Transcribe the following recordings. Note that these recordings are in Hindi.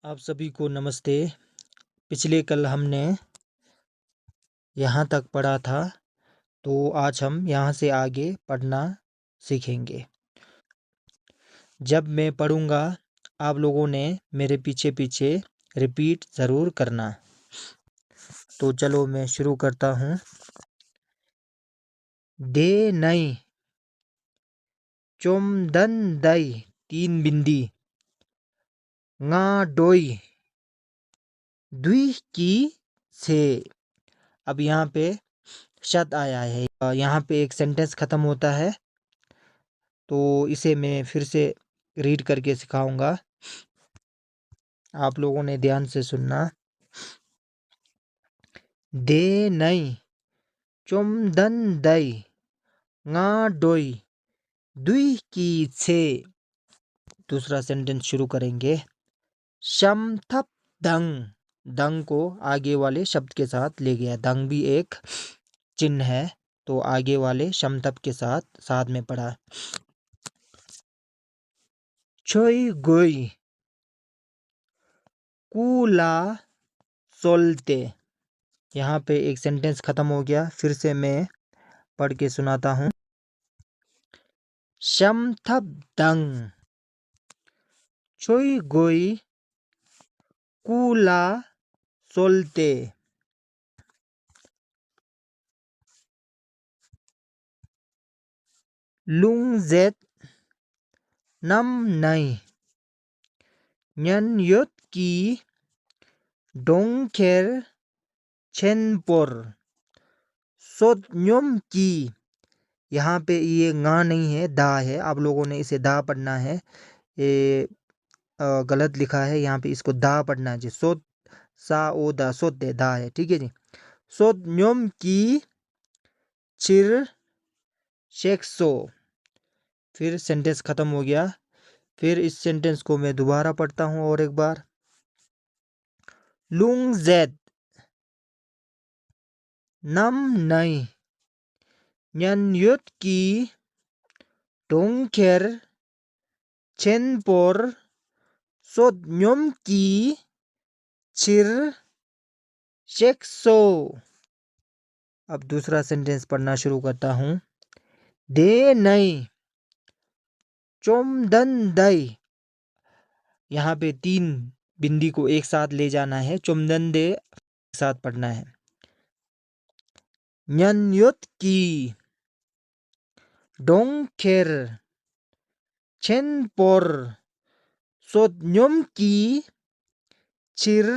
आप सभी को नमस्ते। पिछले कल हमने यहाँ तक पढ़ा था, तो आज हम यहाँ से आगे पढ़ना सीखेंगे। जब मैं पढ़ूँगा आप लोगों ने मेरे पीछे पीछे रिपीट ज़रूर करना। तो चलो मैं शुरू करता हूँ। दे नई चोम दन दई 3 बिंदी nga डोई द्वि की से। अब यहाँ पे शब्द आया है, यहाँ पे एक सेंटेंस खत्म होता है, तो इसे मैं फिर से रीड करके सिखाऊंगा। आप लोगों ने ध्यान से सुनना। दे नई चोम दन दई nga डोई दुई की छे। दूसरा सेंटेंस शुरू करेंगे। शम थप दंग, दंग को आगे वाले शब्द के साथ ले गया। दंग भी एक चिन्ह है, तो आगे वाले शमतप के साथ साथ में पढ़ा। छोई गोई कूला सोलते। यहाँ पे एक सेंटेंस खत्म हो गया, फिर से मैं पढ़ के सुनाता हूँ। शम थप दंग छोई गोई कूला सोलते। लुंग जेत नम नई न्यन युत की डोंगखेर छेनपोर सोद न्योम की। यहाँ पे ये nga नहीं है, दा है। आप लोगों ने इसे दा पढ़ना है, ये गलत लिखा है। यहाँ पे इसको दा पढ़ना है जी। सोद सा ओ दा सोद दे दा है, ठीक है जी। सोद न्योम की चिर शेक्सो। फिर सेंटेंस खत्म हो गया। फिर इस सेंटेंस को मैं दोबारा पढ़ता हूँ और एक बार। लुंग जेद नम नई न्यन युत की डोंगखेर छेनपोर सोद न्योम की चिर शेक्सो। अब दूसरा सेंटेंस पढ़ना शुरू करता हूँ। दे नई चोम दन दई। यहाँ पे 3 बिंदी को एक साथ ले जाना है। चोमदन दे एक साथ पढ़ना है। न्यन युत की डोंगखेर छेनपोर सोद न्योम की चिर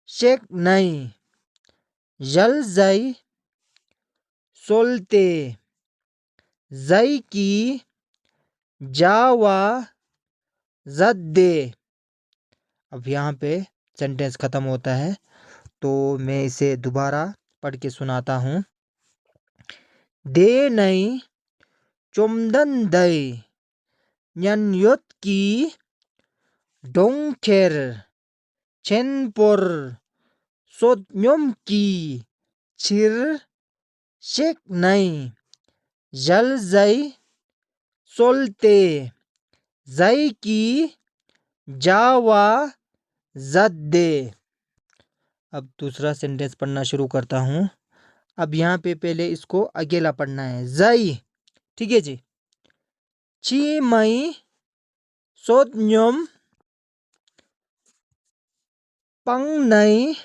शेक नई जल जई सोलते जई की जावा जद दे। अब यहाँ पे सेंटेंस खत्म होता है, तो मैं इसे दोबारा पढ़ के सुनाता हूँ। दे नई चोमदन दई न्यन युत की डोंगखेर छेनपोर सोद न्योम की चिर शेक नई जल जई सोलते जई की जावा जद दे। अब दूसरा सेंटेंस पढ़ना शुरू करता हूँ। अब यहाँ पे पहले इसको अकेला पढ़ना है। जई, ठीक है जी। ची मई सोद न्योम पंग नई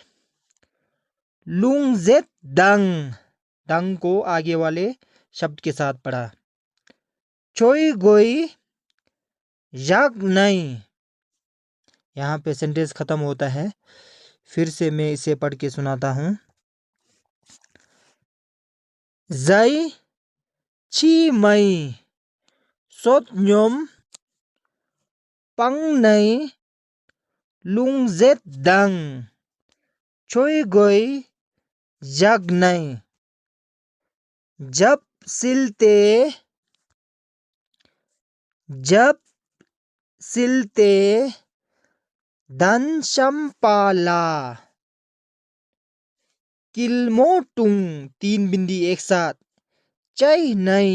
लुंग जेत दंग। दंग को आगे वाले शब्द के साथ पढ़ा। छोई गोई याग नई। यहाँ पे सेंटेंस खत्म होता है, फिर से मैं इसे पढ़ के सुनाता हूँ। जई ची मई सोद न्योम पंग नई लुंग जेत दंग छोई गोई याग नई। जब सिलते धन शंपाला किलमोटुंग 3 बिंदी एक साथ चई नई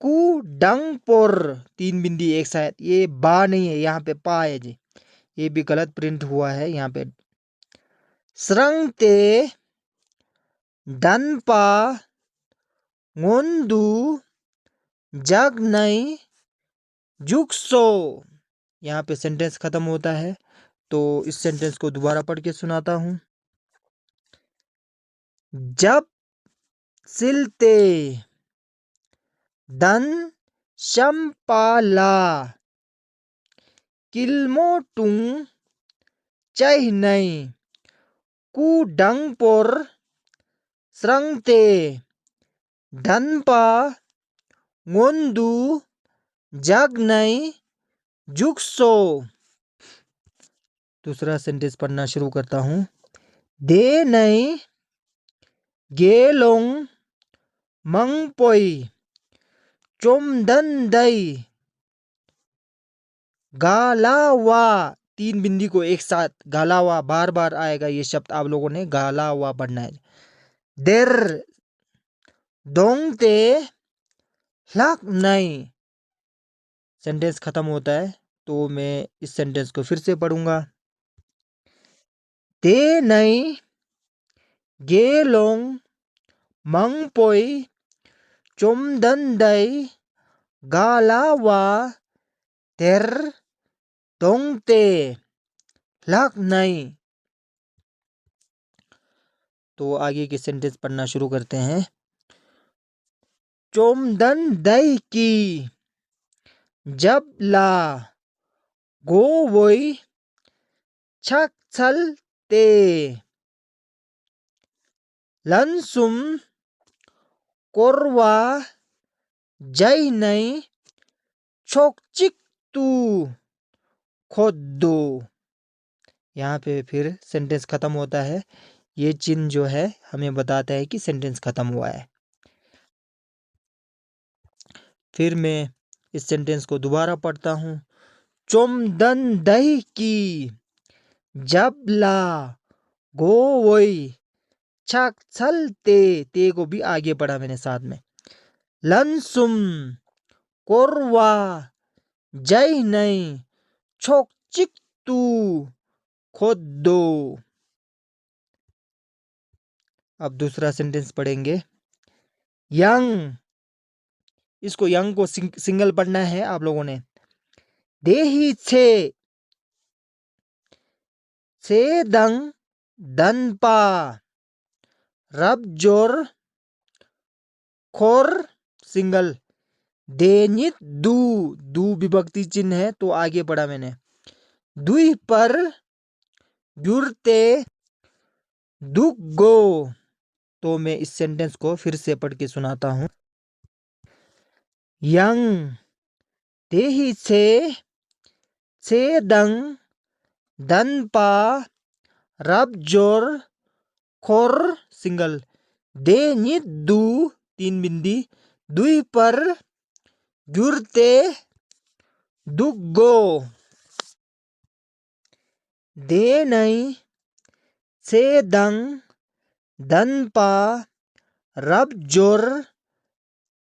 कु डंग पोर, 3 बिंदी एक साथ, ये बा नहीं है, यहाँ पे पा है जी, ये भी गलत प्रिंट हुआ है यहाँ पे। स्रंग ते डन पा ngondू जग नहीं जुगसो, यहाँ पे सेंटेंस खत्म होता है। तो इस सेंटेंस को दोबारा पढ़ के सुनाता हूं। जब सिलते दन शंपाला किल्मो टुंग चह नहीं कु डंग पोर स्रंगते धनपा ngondू जग नहीं जुगसो। दूसरा सेंटेंस पढ़ना शुरू करता हूं। दे नहीं गेलोंग मंगपोई चोमदन दई गालावा, 3 बिंदी को एक साथ, गालावा बार बार आएगा ये शब्द, आप लोगों ने गालावा पढ़ना है। देर दोंगते लक नहीं, सेंटेंस खत्म होता है। तो मैं इस सेंटेंस को फिर से पढ़ूंगा। दे नहीं गेलोंग मंगपोई चोमदन दई गालावा देर दोंगते लक नहीं। तो आगे के सेंटेंस पढ़ना शुरू करते हैं। चोमदन दई की जब ला गो वोई छक छल ते लनसुम कोरवा जय नहीं छोकचिक तू खोदो। यहाँ पे फिर सेंटेंस खत्म होता है। ये चिन्ह जो है हमें बताता है कि सेंटेंस खत्म हुआ है। फिर मैं इस सेंटेंस को दोबारा पढ़ता हूँ। चोमदन दही की जब ला गो वोई छक छल ते को भी आगे पढ़ा मैंने साथ में। लनसुम कोरवा जय नहीं छोक चिक तू खोद दो। अब दूसरा सेंटेंस पढ़ेंगे। यंग, इसको यंग को सिंगल पढ़ना है आप लोगों ने। देही छे दंग दनपा रब जोर खोर सिंगल देनित दू विभक्ति चिन्ह है तो आगे पढ़ा मैंने। दुई पर जुरते दुगो। तो मैं इस सेंटेंस को फिर से पढ़ के सुनाता हूं। यंग देही छे दंग दनपा रब जोर खोर सिंगल दे नित दू 3 बिंदी दुई पर जुरते दुगो। दे नहीं छे दंग दनपा रब जोर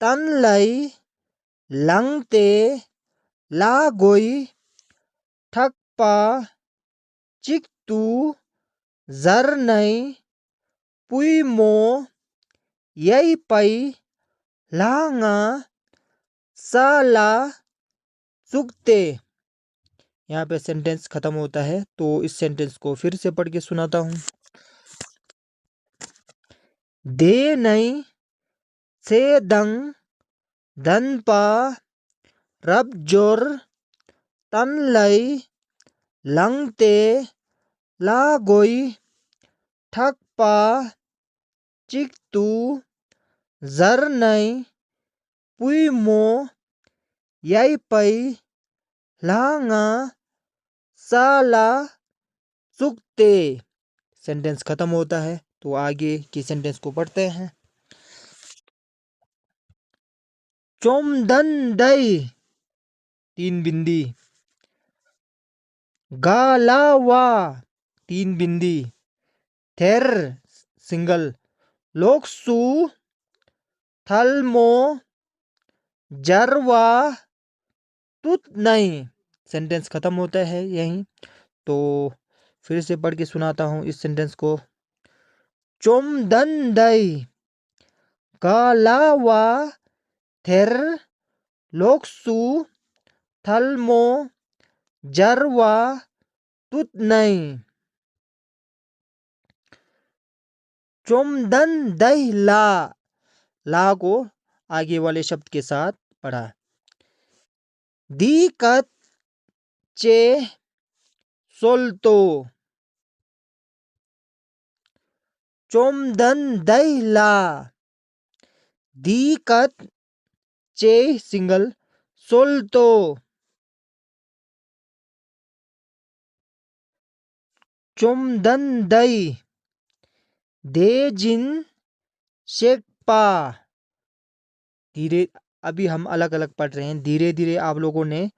तन लई लंगते ला गोई ठकपा चिक तू जर नहीं पुई मो यई पई लांगा साला चुकते। यहाँ पे सेंटेंस खत्म होता है। तो इस सेंटेंस को फिर से पढ़ के सुनाता हूं। दे नहीं छे दंग दनपा रब जोर तन लई लंगते ला गोई ठकपा चिक तू जर नहीं पुई मो यई पई लांगा साला चुकते। सेंटेंस खत्म होता है। तो आगे की सेंटेंस को पढ़ते हैं। चोमदन दई 3 बिंदी गालावा 3 बिंदी थेर सिंगल लोकसु थलमो जरवा तुत नहीं। सेंटेंस खत्म होता है यहीं। तो फिर से पढ़ के सुनाता हूँ इस सेंटेंस को। चुम दन दई कालावा थेर लोकसु थलमो जरवा तुत नहीं। चुम दन दई ला को आगे वाले शब्द के साथ पढ़ा। दिक्कत चे सोल्तो। चुम दन दई ला दिक्कत चे सिंगल सोल्तो। चुम दन दई दे जिन शेकपा। धीरे अभी हम अलग अलग पढ़ रहे हैं, धीरे धीरे आप लोगों ने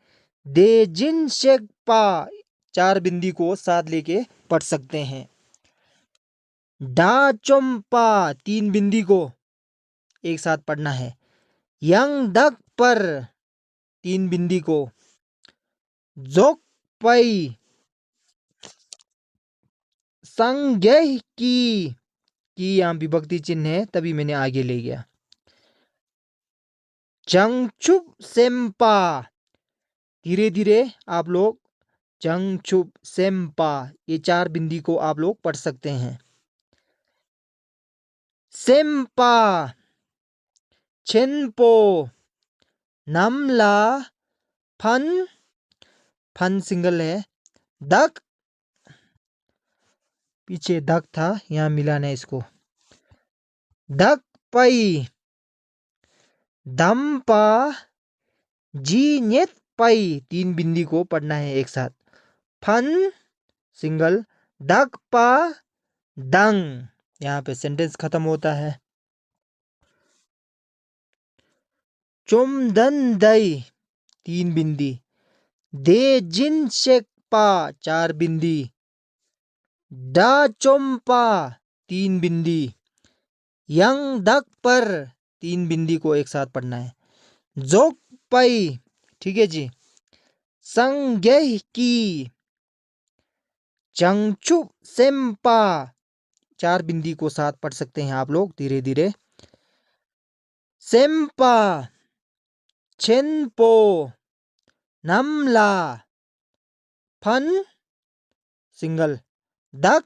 दे जिन शेकपा 4 बिंदी को साथ लेके पढ़ सकते हैं। डा चुम्पा 3 बिंदी को एक साथ पढ़ना है। यंग दक पर 3 बिंदी को। जोक पई संज्ञ की यहाँ विभक्ति चिन्ह है, तभी मैंने आगे ले गया। जंगचुप सेम्पा धीरे धीरे आप लोग जंगचुप सेम्पा ये 4 बिंदी को आप लोग पढ़ सकते हैं। सेम्पा छेनपो नमला फन फन सिंगल है। दक पीछे दक था, यहाँ मिलाना है इसको। दक पई दम्पा जी नेत पई 3 बिंदी को पढ़ना है एक साथ। फन सिंगल दक पा दंग यहाँ पे सेंटेंस खत्म होता है। चुम दन दई 3 बिंदी। दे जिन शेकपा 4 बिंदी। डा चुम्पा 3 बिंदी। यंग दक पर 3 बिंदी को एक साथ पढ़ना है। जोक पई ठीक है जी। संज्ञ की चंगचु सेम्पा 4 बिंदी को साथ पढ़ सकते हैं आप लोग धीरे धीरे। सेम्पा छेनपो नमला फन सिंगल दक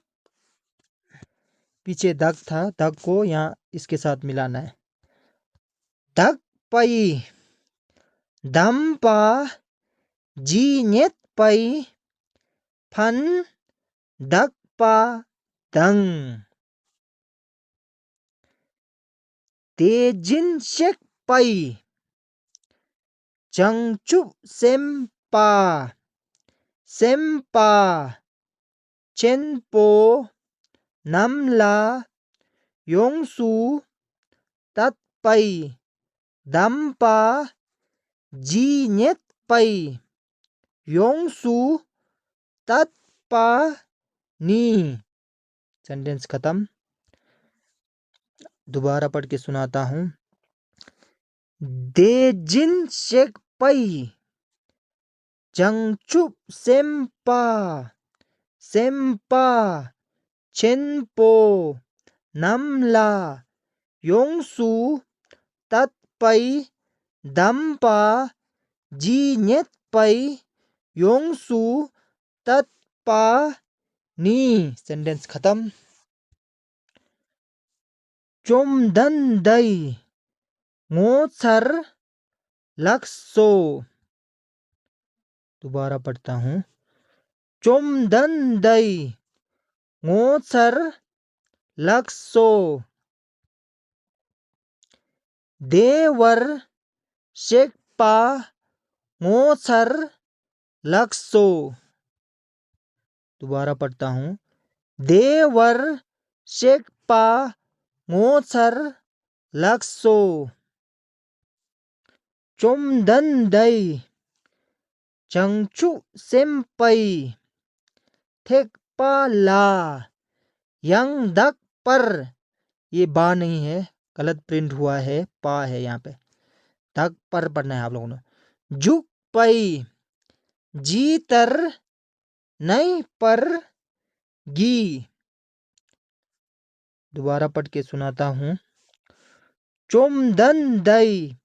पीछे दक था, दक को यहाँ इसके साथ मिलाना है। दक पई दम्पा जी नेत पई फन दक पा दंग। तेजिन शेक पई जंगचु सेम्पा सेम्पा चेनपो नमला योंगसु तत्पई दम्पा जी नेत पई योंगसु तत्पा नी। सेंटेंस खत्म। दोबारा पढ़ के सुनाता हूं। दे जिन शेक पई जंगचु सेम्पा सेम्पा चेनपो नमला योंगसु तत्पई दम्पा जी नेत पई योंगसु तत्पा नी। सेंटेंस खत्म। चुम दन दई मोसर लक्सो। दोबारा पढ़ता हूं। चुम दन दई मोसर लक्सो। देवर शेकपा मोसर लक्सो। दोबारा पढ़ता हूं। देवर शेकपा मोसर लक्सो। चुम दन दई चंगचु सेम्पई थेकपा ला यंग दक पर ये बा नहीं है, गलत प्रिंट हुआ है, पा है यहाँ पे। धक पर पढ़ना है आप लोगों ने। झुक पई, जी तर नहीं पर गी। दोबारा पढ़ के सुनाता हूं। चोम दन दई,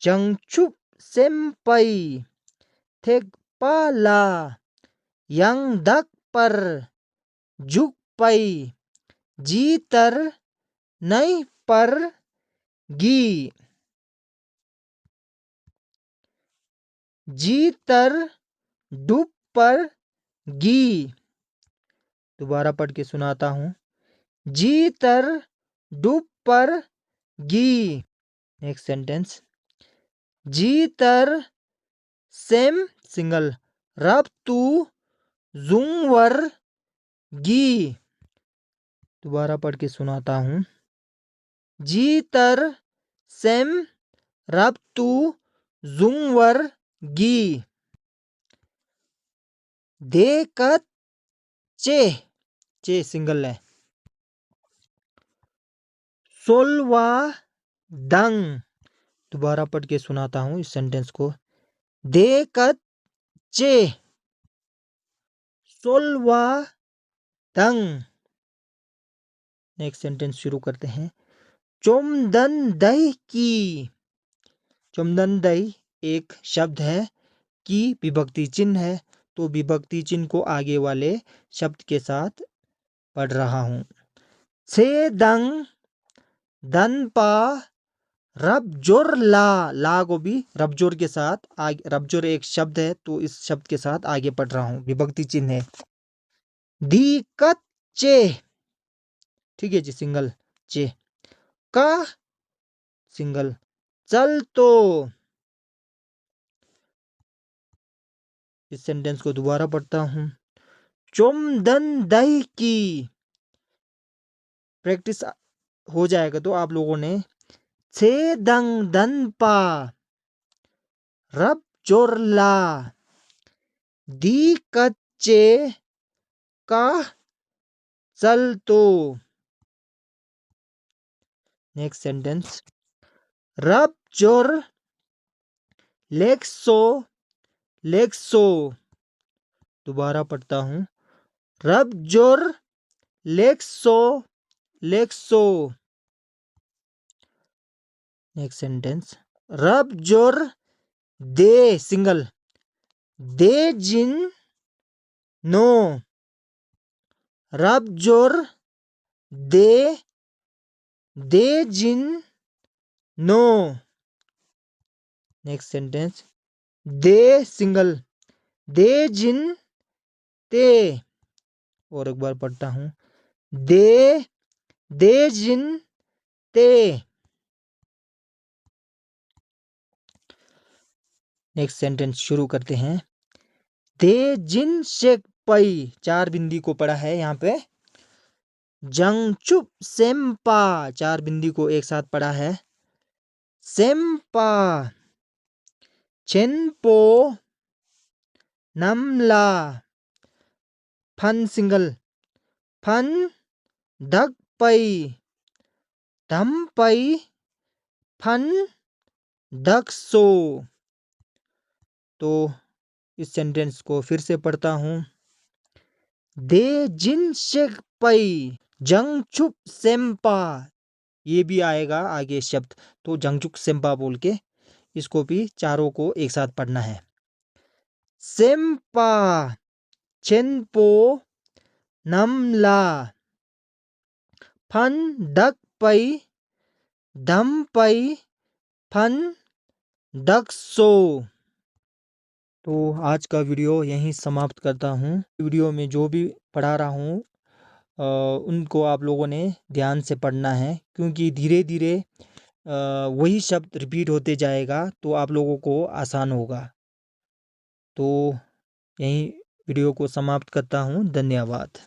जंगचुप सेम्पई, थेक पाला, यंग धक पर झुक पई, जी तर नहीं पर गी। जी तर डूब पर गी। दोबारा पढ़ के सुनाता हूं। जी तर डूब पर गी। Next sentence. जी तर सेम सिंगल, रब तू जुंगवर गी। दोबारा पढ़ के सुनाता हूं। जी तर सेम रब तू जुंगवर गी। देखत चे, चे सिंगल है। सोलवा दंग। दोबारा पढ़ के सुनाता हूं इस सेंटेंस को। देखत चे, सोलवा दंग। नेक्स्ट सेंटेंस शुरू करते हैं। चोमदन दही की। चोमदन दही एक शब्द है की विभक्ति चिन्ह है, तो विभक्ति चिन्ह को आगे वाले शब्द के साथ पढ़ रहा हूं। छे दंग दनपा रबजोर ला, ला को भी रबजोर के साथ आगे, रबजोर एक शब्द है तो इस शब्द के साथ आगे पढ़ रहा हूं, विभक्ति चिन्ह है। दिक्कत चे, ठीक है जी, सिंगल चे। का सिंगल, चल तो। इस सेंटेंस को दोबारा पढ़ता हूं। चोमदन दही की। प्रैक्टिस हो जाएगा तो आप लोगों ने छे दंग दन पा रब जोरला दी कच्चे का चल तो। Next sentence. रब जोर लेक्सो लेक्सो। दोबारा पढ़ता हूं। रब जोर लेक्सो लेक्सो। Next sentence. रब जोर दे सिंगल, दे जिन नो। रब जोर दे, दे जिन नो। Next sentence. दे सिंगल, दे जिन ते। और एक बार पढ़ता हूं। दे, दे जिन ते। नेक्स्ट सेंटेंस शुरू करते हैं। दे जिन शेक पई, चार बिंदी को पढ़ा है यहाँ पे। जंगचुप सेम्पा, चार बिंदी को एक साथ पढ़ा है। सेम्पा चेनपो नमला, फन सिंगल, फन धक पई, धम पई, फन धक्सो। तो इस सेंटेंस को फिर से पढ़ता हूं। दे जिन शेक पई जंगचुप सेम्पा, ये भी आएगा आगे शब्द, तो जंगचुक सेम्पा बोल के इसको भी चारों को एक साथ पढ़ना है। सेम्पा चेनपो नमला, फन डक पई, धम पई, फन डक्सो। तो आज का वीडियो यहीं समाप्त करता हूँ। वीडियो में जो भी पढ़ा रहा हूँ उनको आप लोगों ने ध्यान से पढ़ना है, क्योंकि धीरे धीरे वही शब्द रिपीट होते जाएगा तो आप लोगों को आसान होगा। तो यहीं वीडियो को समाप्त करता हूँ। धन्यवाद।